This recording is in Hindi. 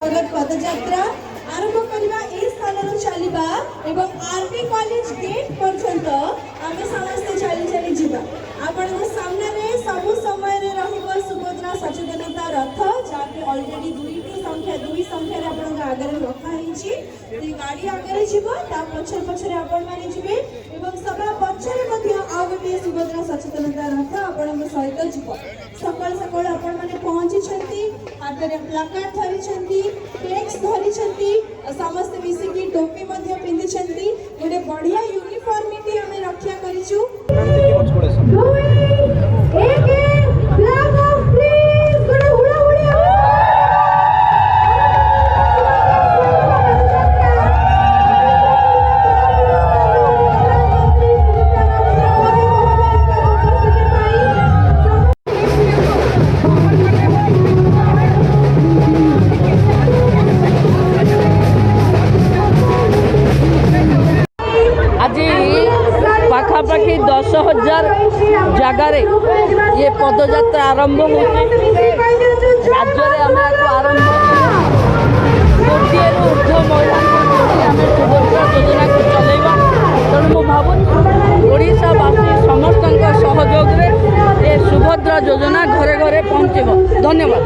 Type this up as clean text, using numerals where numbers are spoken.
पदयात्रा आरंभ करवा स्थान चलवा आरपी कॉलेज गेट पर्यंत आम समस्ते चली चली जा आपण सामने सबु समय सुभद्रा सचेतनता रथ जहाँकि अलरेडी दुई संख्या आगे रखाई गाड़ी आगे जीव पछर पछरे आपण मैंने जी सभा पछरे आ गए सुभद्रा सचेतनता रथ आपण सहित जीव सकाल सकाल आपण मैंने पहुंची हाथ में प्लाकार्ड धरी फ्लेक्स धरी समस्त मिसिकी टोपी पिंधि गोटे बढ़िया यूनिफॉर्मिटी आम रक्षा करिछु। पाखापाखि 10,000 जगार ये पदयात्रा आरंभ हो राज्य में आम आरंभ गोटे ऊर्ध महिला आम सुभद्रा योजना को चलवा तेणु मु भावुँ ओडावासी समस्त सहयोग ये सुभद्रा योजना घरे घरे पहुँचब। धन्यवाद।